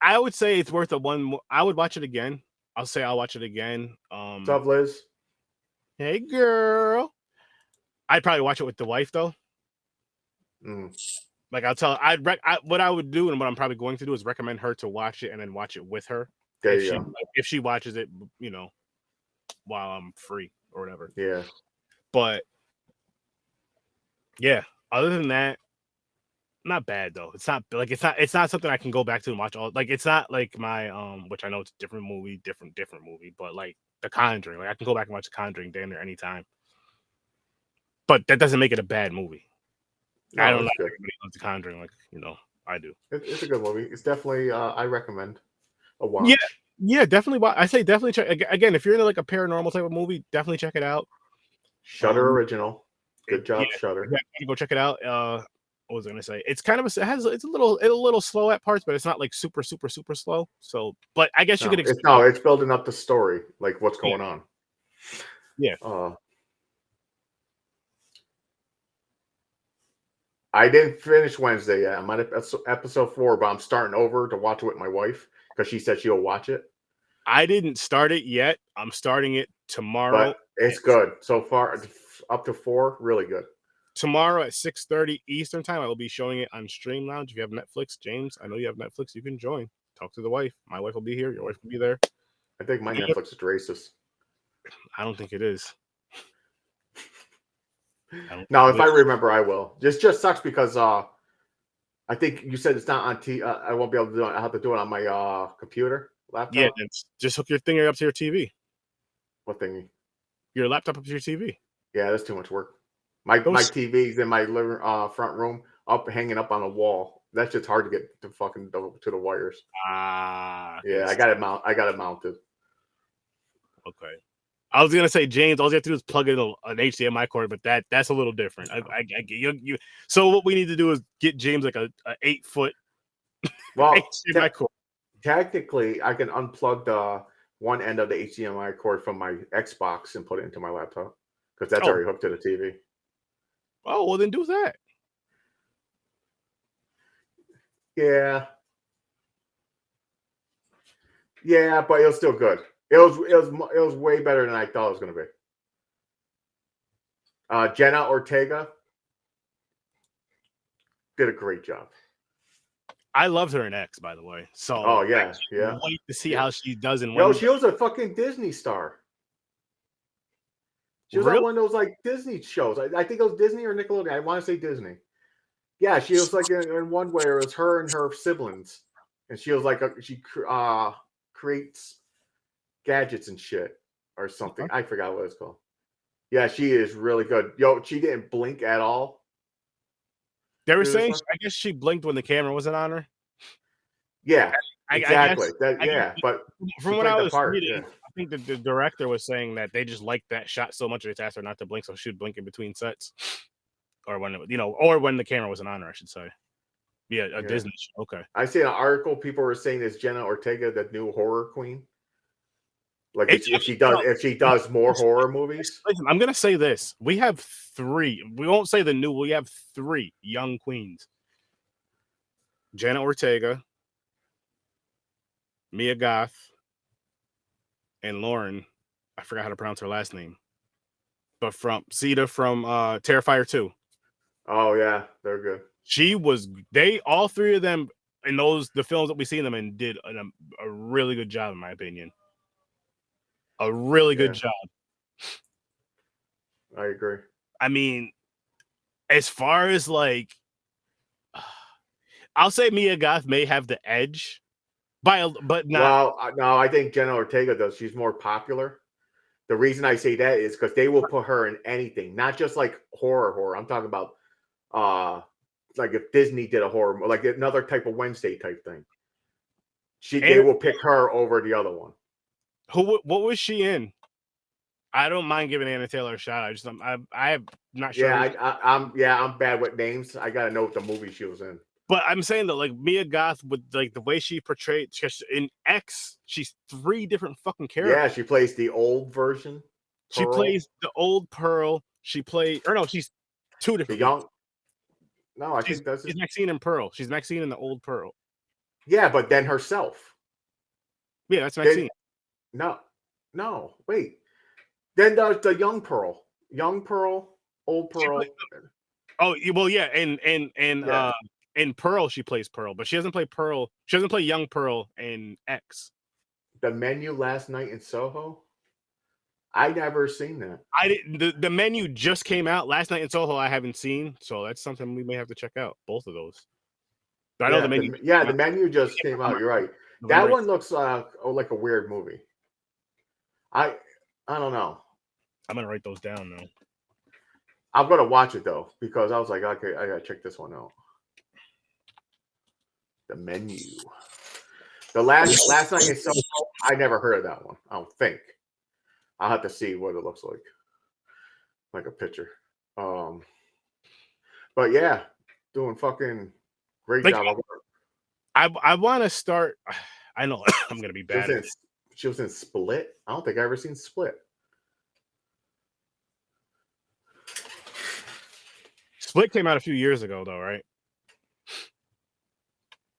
I would say it's worth a 1. I would watch it again. I'll watch it again. What's up, Liz? Hey, girl. I'd probably watch it with the wife though. Like what I would do and what I'm probably going to do is recommend her to watch it and then watch it with her. If she watches it, while I'm free or whatever. Yeah. But yeah. Other than that, not bad though. It's not something I can go back to and watch all. Like it's not like my which I know it's a different movie, but like The Conjuring. Like I can go back and watch The Conjuring damn near anytime. But that doesn't make it a bad movie. No, I don't know. Everybody loves The Conjuring, like I do. It's a good movie. It's definitely I recommend a watch. Yeah, definitely. I say definitely check again if you're into like a paranormal type of movie. Definitely check it out. Shudder original. Good job, Shudder. Yeah, go check it out. What was I gonna say? It's kind of it's a little slow at parts, but it's not like super slow. So, but I guess you could. It's building up the story, like what's going on. Yeah. I didn't finish Wednesday yet. I'm on episode 4, but I'm starting over to watch it with my wife because she said she'll watch it. I didn't start it yet. I'm starting it tomorrow. But it's good so far. Up to 4, really good. Tomorrow at 6:30 Eastern time, I will be showing it on Stream Lounge. If you have Netflix, James, I know you have Netflix. You can join. Talk to the wife. My wife will be here. Your wife will be there. I think my Netflix is racist. I don't think it is. No, if I remember, I will. This just sucks because I think you said it's not on I won't be able to do it. I have to do it on my computer, laptop. Yeah, just hook your thing up to your TV. What thingy? Your laptop up to your TV. Yeah, that's too much work. My TV's in my living front room, hanging up on a wall. That's just hard to get to to the wires. Yeah, I got it mounted. Okay. I was gonna say, James, all you have to do is plug in an HDMI cord, but that's a little different. I you. So what we need to do is get James like a 8-foot HDMI cord. Technically, I can unplug the one end of the HDMI cord from my Xbox and put it into my laptop because that's already hooked to the TV. Oh, well, then do that. Yeah, but it was still good. It was way better than I thought it was going to be. Jenna Ortega did a great job. I loved her in X, by the way. So, yeah. Wait to see how she does in. Yo, she was a fucking Disney star. She was on one of those like Disney shows. I think it was Disney or Nickelodeon. I want to say Disney. Yeah, she was like in one where it was her and her siblings, and she was like she creates gadgets and shit or something. I forgot what it's called. Yeah, she is really good. Yo, she didn't blink at all. They were saying, I guess she blinked when the camera wasn't on her. Yeah, exactly. I guess, but from what I was reading, I think the director was saying that they just liked that shot so much they asked her not to blink, so she would blink in between sets, or when or when the camera wasn't on her, I should say. Yeah, a Disney show. Okay. I see an article. People were saying is Jenna Ortega the new horror queen? Like if she does more horror movies. Listen, I'm gonna say this: we have 3. We won't say the new. We have 3 young queens: Jenna Ortega, Mia Goth, and Lauren. I forgot how to pronounce her last name, but from Sita from Terrifier 2. Oh yeah, they're good. All 3 of them in the films that we seen them in did a really good job, in my opinion. A really good job. I agree. I mean, as far as like, I'll say Mia Goth may have the edge, but not. Well, no, I think Jenna Ortega does. She's more popular. The reason I say that is because they will put her in anything, not just like horror. I'm talking about like if Disney did a horror, like another type of Wednesday type thing. They will pick her over the other one. What was she in? I don't mind giving Anna Taylor a shot. I'm not sure. Yeah, I'm bad with names. I gotta know what the movie she was in. But I'm saying that like Mia Goth, with like the way she portrayed in X, she's 3 different fucking characters. Yeah, she plays the old version. She plays the old Pearl. She's 2 different. The young. No, I think she's Maxine and Pearl. She's Maxine and the old Pearl. Yeah, but then herself. Yeah, that's Maxine. No, wait. Then the young Pearl, old Pearl. Oh well, yeah, and in Pearl she plays Pearl, but she doesn't play Pearl. She doesn't play young Pearl in X. The Menu last night in Soho. I never seen that. I didn't. The Menu just came out last night in Soho. I haven't seen, so that's something we may have to check out. Both of those. But I know the Menu. The Menu just came out. You're right. That one looks like a weird movie. I don't know. I'm gonna write those down though. I'm gonna watch it though because I was like, okay, I gotta check this one out. The Menu. The last night in Soho, I never heard of that one. I don't think. I'll have to see what it looks like a picture. But yeah, doing fucking great job of work. I want to start. I know I'm gonna be bad. She was in Split. I don't think I ever seen Split. Split came out a few years ago, though, right?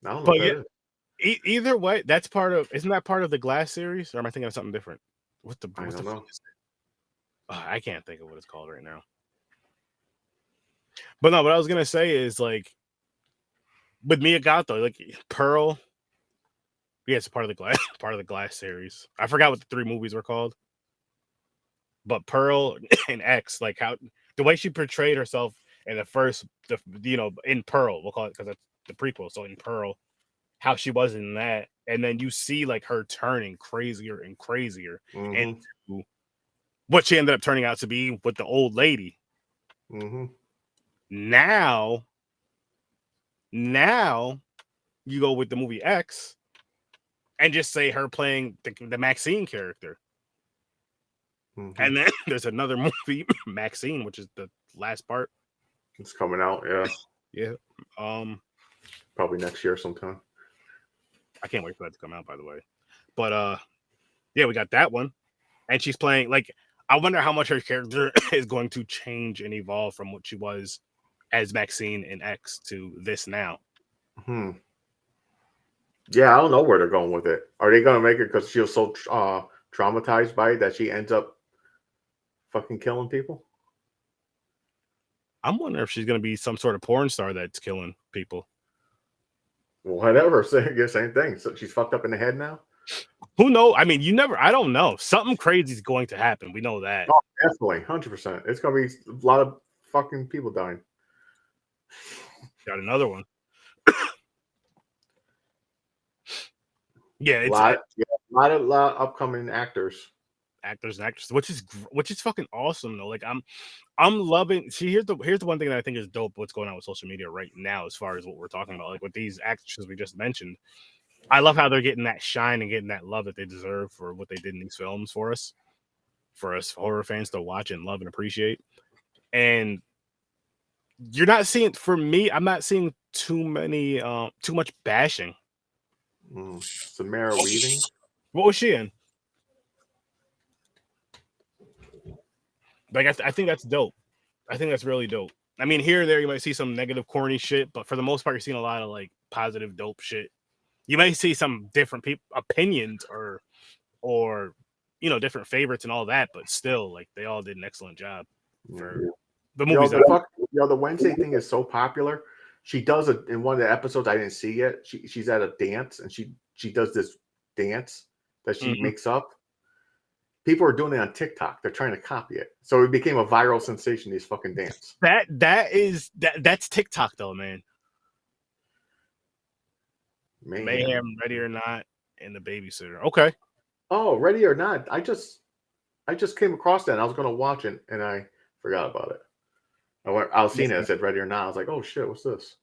I don't know. But either way, that's part of. Isn't that part of the Glass series, or am I thinking of something different? I don't know. I can't think of what it's called right now. But no, what I was gonna say is like with Mia Goth, though, like Pearl. Yeah, it's part of the Glass series. I forgot what the 3 movies were called. But Pearl and X, like how the way she portrayed herself in the first, in Pearl, we'll call it because that's the prequel. So in Pearl, how she was in that, and then you see like her turning crazier and crazier, and what she ended up turning out to be with the old lady. Now you go with the movie X. And just say her playing the Maxine character. And then there's another movie, Maxine, which is the last part. It's coming out, yeah. Yeah. Probably next year sometime. I can't wait for that to come out, by the way. But yeah, we got that one. And she's playing, like, I wonder how much her character is going to change and evolve from what she was as Maxine in X to this now. Yeah, I don't know where they're going with it. Are they going to make it because she was so traumatized by it that she ends up fucking killing people? I'm wondering if she's going to be some sort of porn star that's killing people. Whatever. Same thing. So she's fucked up in the head now? Who knows? I mean, I don't know. Something crazy is going to happen. We know that. Oh, definitely, 100%. It's gonna be a lot of fucking people dying. Got another one. Yeah, it's a lot of upcoming actors and actresses, which is fucking awesome though. Like I'm loving. See, here's the one thing that I think is dope. What's going on with social media right now, as far as what we're talking about, like with these actresses we just mentioned. I love how they're getting that shine and getting that love that they deserve for what they did in these films for us horror fans to watch and love and appreciate. And you're not seeing, for me, I'm not seeing too much bashing. Samara Weaving. What was she in? Like, I think that's dope. I think that's really dope. I mean, here or there, you might see some negative, corny shit, but for the most part, you're seeing a lot of like positive, dope shit. You might see some different opinions or different favorites and all that, but still, like, they all did an excellent job for the movies. The Wednesday thing is so popular. She does it in one of the episodes I didn't see yet. She's at a dance and she does this dance that she makes up. People are doing it on TikTok. They're trying to copy it. So it became a viral sensation, these fucking dance. That's TikTok though, man. Mayhem, Ready or Not, and The Babysitter. Okay. Oh, Ready or Not. I just came across that and I was gonna watch it and I forgot about it. I was seeing it. I said Ready or Not. I was like, oh shit, what's this?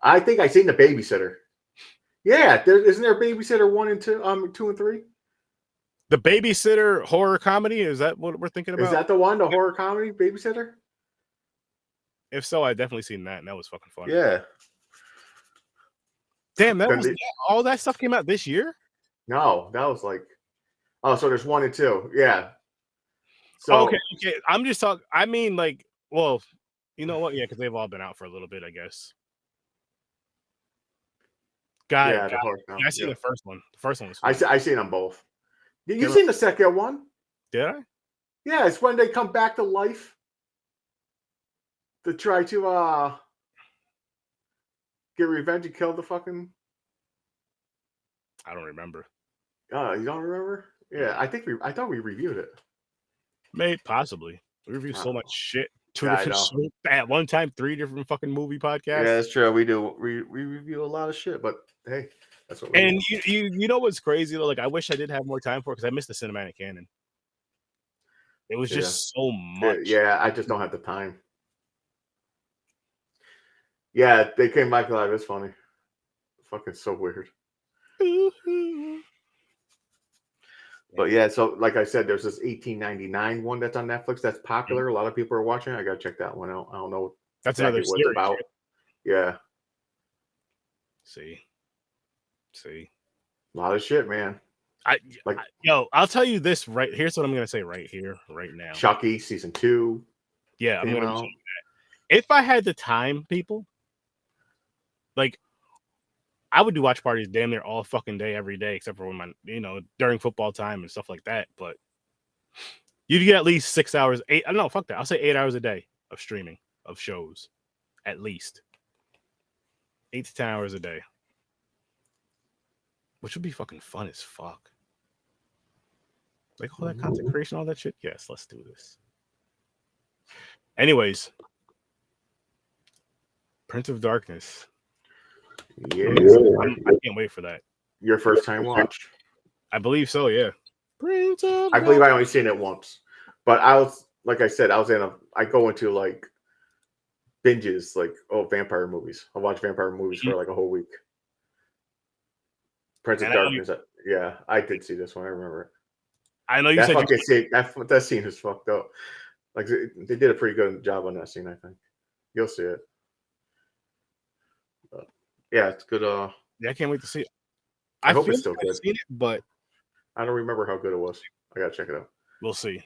I think I seen The Babysitter. Yeah, isn't there Babysitter 1 and 2, 2 and 3? The Babysitter horror comedy, is that what we're thinking about? Is that the one, the horror comedy Babysitter? If so, I definitely seen that, and that was fucking funny. Yeah. Damn, all that stuff came out this year? No, that was like, so there's 1 and 2. Yeah. So okay. I'm just talking. I mean, like, well, you know what? Yeah, because they've all been out for a little bit, I guess. Got it. I seen the first one. The first one was fun. I seen them both. You seen the second one? Did I? Yeah, it's when they come back to life to try to get revenge and kill the fucking. I don't remember. You don't remember? Yeah, I thought we reviewed it. Maybe, possibly. We reviewed so much shit. At one time, 3 different fucking movie podcasts. Yeah, that's true. We do. We review a lot of shit, but hey, that's what. And you know what's crazy though? Like, I wish I did have more time for it because I missed the cinematic canon. It was just so much. Yeah, I just don't have the time. Yeah, they came back live. It's funny. Fucking so weird. But yeah, so like I said, there's this 1899 one that's on Netflix that's popular. A lot of people are watching. I gotta check that one out. I don't know. That's exactly another series. About. Yeah. See. A lot of shit, man. I'll tell you this right here's what I'm gonna say right here, right now. Chucky season 2. Yeah, I'm gonna say that. If I had the time, people, like, I would do watch parties damn near all fucking day, every day, except for when during football time and stuff like that. But you'd get at least 6 hours, 8. I don't know, fuck that. I'll say 8 hours a day of streaming of shows, at least 8 to 10 hours a day, which would be fucking fun as fuck. Like all that content creation, all that shit. Yes, let's do this. Anyways, Prince of Darkness. Yeah, I can't wait for that. Your first time watch? I believe so. Yeah. I believe I only seen it once, but I was like I said, I go into like binges, like vampire movies. I watch vampire movies for like a whole week. Prince of Darkness. Yeah, I did see this one. I remember it. I know you said that scene is fucked up. Like they did a pretty good job on that scene. I think you'll see it. Yeah, it's good. Yeah, I can't wait to see it. I hope it's still good. I've seen it, but I don't remember how good it was. I gotta check it out. We'll see.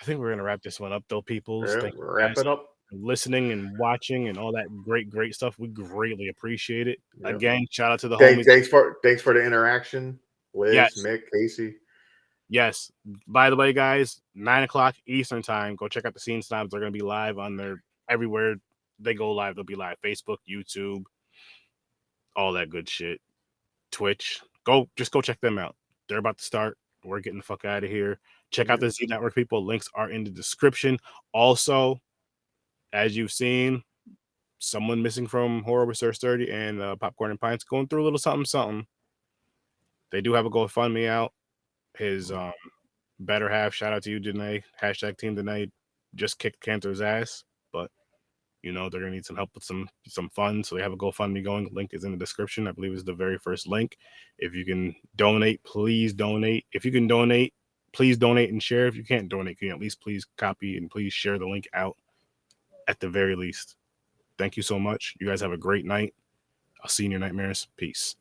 I think we're gonna wrap this one up, though, people. Yeah, wrap it up. Listening and watching and all that great stuff. We greatly appreciate it. Yep. Again, shout out to the homies. Thanks for the interaction, Liz, Mick, Casey. Yes. By the way, guys, 9:00 Eastern time. Go check out the Scene Snobs. They're gonna be live on their everywhere they go live. They'll be live. Facebook, YouTube, all that good shit. Twitch. Just go check them out. They're about to start. We're getting the fuck out of here. Check out the Z Network, people. Links are in the description. Also, as you've seen, someone missing from Horror with Sir Sturdy and Popcorn and Pints going through a little something. They do have a GoFundMe out. His better half, shout out to you, Janae. Hashtag Team Janae just kicked Cantor's ass, but you know they're gonna need some help with some funds, so they have a GoFundMe going. Link is in the description. I believe it's the very first link. If you can donate, please donate. If you can donate, please donate and share. If you can't donate, can you at least please copy and please share the link out at the very least. Thank you so much. You guys have a great night. I'll see you in your nightmares. Peace.